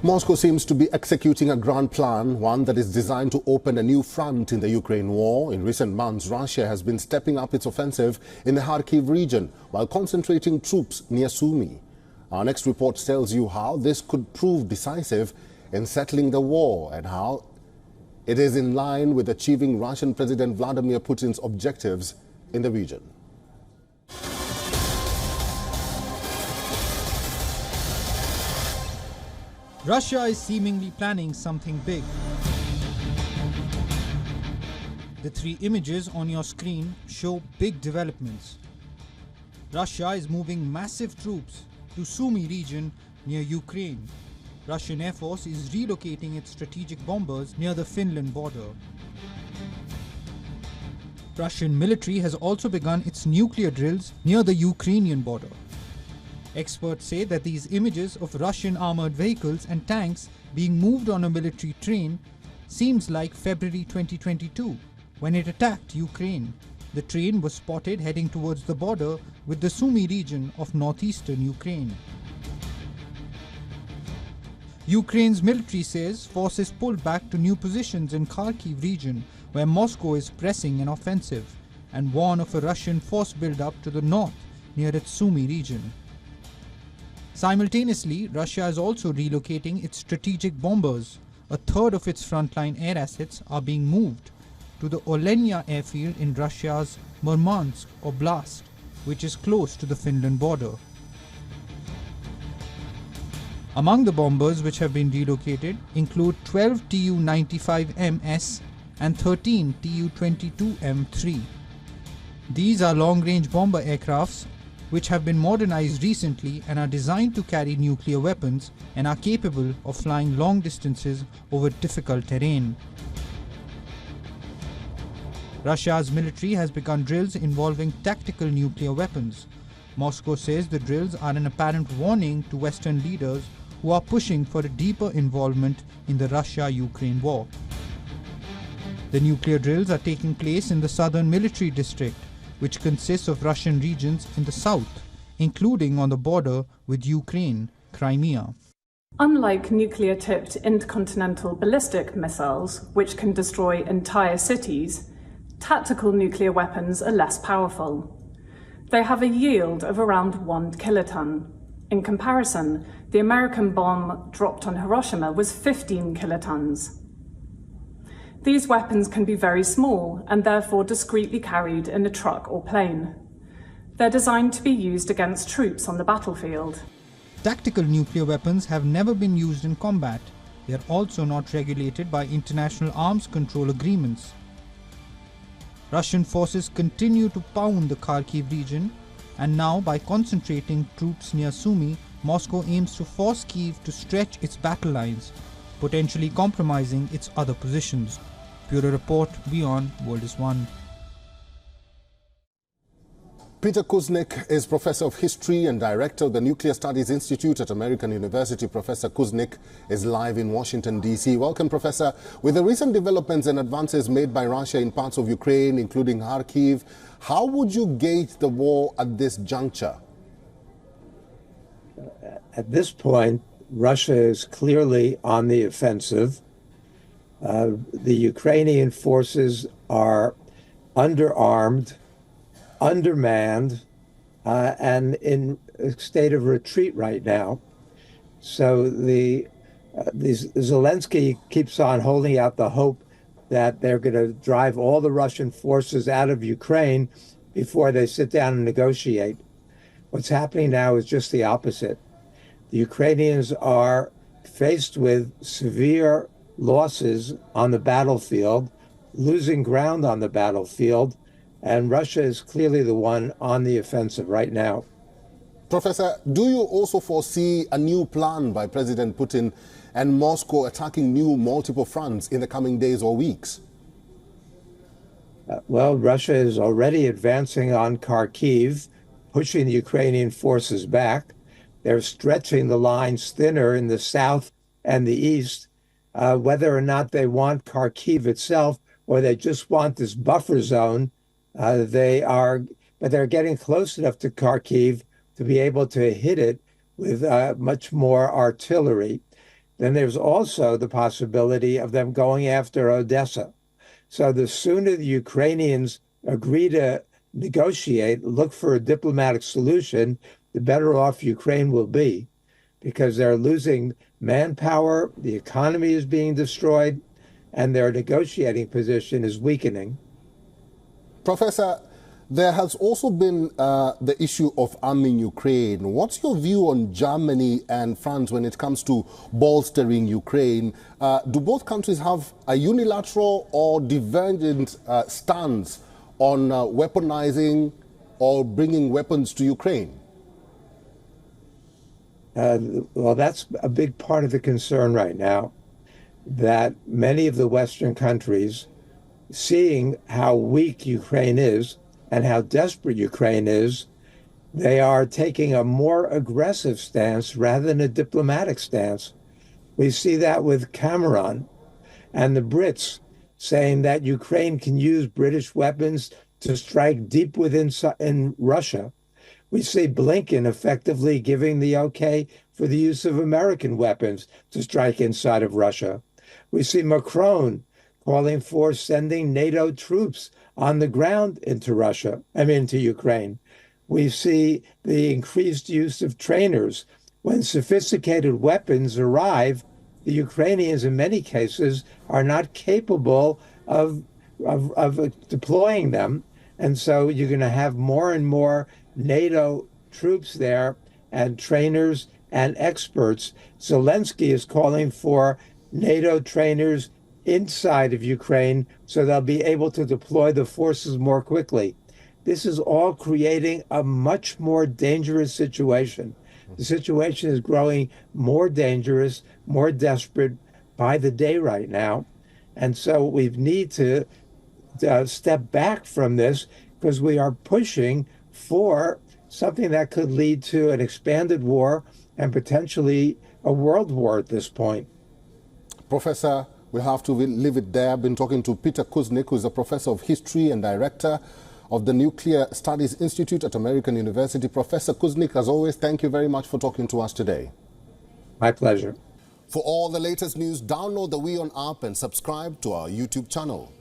Moscow seems to be executing a grand plan, one that is designed to open a new front in the Ukraine war. In recent months, Russia has been stepping up its offensive in the Kharkiv region while concentrating troops near Sumy. Our next report tells you how this could prove decisive in settling the war and how it is in line with achieving Russian President Vladimir Putin's objectives in the region. Russia is seemingly planning something big. The three images on your screen show big developments. Russia is moving massive troops to Sumy region near Ukraine. Russian Air Force is relocating its strategic bombers near the Finland border. Russian military has also begun its nuclear drills near the Ukrainian border. Experts say that these images of Russian armored vehicles and tanks being moved on a military train seems like February 2022, when it attacked Ukraine. The train was spotted heading towards the border with the Sumy region of northeastern Ukraine. Ukraine's military says forces pulled back to new positions in Kharkiv region, where Moscow is pressing an offensive, and warn of a Russian force build-up to the north near its Sumy region. Simultaneously, Russia is also relocating its strategic bombers. A third of its frontline air assets are being moved to the Olenia airfield in Russia's Murmansk Oblast, which is close to the Finland border. Among the bombers which have been relocated include 12 Tu-95MS and 13 Tu-22M3. These are long-range bomber aircrafts which have been modernized recently and are designed to carry nuclear weapons and are capable of flying long distances over difficult terrain. Russia's military has begun drills involving tactical nuclear weapons. Moscow says the drills are an apparent warning to Western leaders who are pushing for a deeper involvement in the Russia-Ukraine war. The nuclear drills are taking place in the southern military district, which consists of Russian regions in the south, including on the border with Ukraine, Crimea. Unlike nuclear-tipped intercontinental ballistic missiles, which can destroy entire cities, tactical nuclear weapons are less powerful. They have a yield of around 1 kiloton. In comparison, the American bomb dropped on Hiroshima was 15 kilotons. These weapons can be very small and therefore discreetly carried in a truck or plane. They're designed to be used against troops on the battlefield. Tactical nuclear weapons have never been used in combat. They are also not regulated by international arms control agreements. Russian forces continue to pound the Kharkiv region, and now by concentrating troops near Sumy, Moscow aims to force Kyiv to stretch its battle lines, potentially compromising its other positions. Bureau Report, WION World is One. Peter Kuznick is Professor of History and Director of the Nuclear Studies Institute at American University. Professor Kuznick is live in Washington, D.C. Welcome, Professor. With the recent developments and advances made by Russia in parts of Ukraine, including Kharkiv, how would you gauge the war at this juncture? At this point, Russia is clearly on the offensive. The Ukrainian forces are underarmed, undermanned, and in a state of retreat right now. So Zelensky keeps on holding out the hope that they're going to drive all the Russian forces out of Ukraine before they sit down and negotiate. What's happening now is just the opposite. The Ukrainians are faced with severe losses on the battlefield, losing ground on the battlefield, and Russia is clearly the one on the offensive right now. Professor, do you also foresee a new plan by President Putin and Moscow attacking new multiple fronts in the coming days or weeks? Well, Russia is already advancing on Kharkiv, pushing the Ukrainian forces back. They're stretching the lines thinner in the south and the east. Whether or not they want Kharkiv itself or they just want this buffer zone, but they're getting close enough to Kharkiv to be able to hit it with much more artillery. then there's also the possibility of them going after Odessa. So the sooner the Ukrainians agree to negotiate, look for a diplomatic solution, the better off Ukraine will be, because they're losing manpower, the economy is being destroyed, and their negotiating position is weakening. Professor, there has also been the issue of arming Ukraine. What's your view on Germany and France when it comes to bolstering Ukraine? Do both countries have a unilateral or divergent stance on weaponizing or bringing weapons to Ukraine? Well, that's a big part of the concern right now, that many of the Western countries, seeing how weak Ukraine is and how desperate Ukraine is, they are taking a more aggressive stance rather than a diplomatic stance. We see that with Cameron and the Brits saying that Ukraine can use British weapons to strike deep in Russia. We see Blinken effectively giving the okay for the use of American weapons to strike inside of Russia. We see Macron calling for sending NATO troops on the ground into Ukraine. We see the increased use of trainers. When sophisticated weapons arrive, the Ukrainians in many cases are not capable of deploying them. And so you're going to have more and more NATO troops there and trainers and experts. Zelensky is calling for NATO trainers inside of Ukraine so they'll be able to deploy the forces more quickly. This is all creating a much more dangerous situation. The situation is growing more dangerous, more desperate by the day right now. And so we need to step back from this, because we are pushing for something that could lead to an expanded war and potentially a world war at this point. Professor, we have to leave it there. I've been talking to Peter Kuznick, who is a professor of history and director of the Nuclear Studies Institute at American University. Professor Kuznick, as always, thank you very much for talking to us today. My pleasure. For all the latest news, download the WION app and subscribe to our YouTube channel.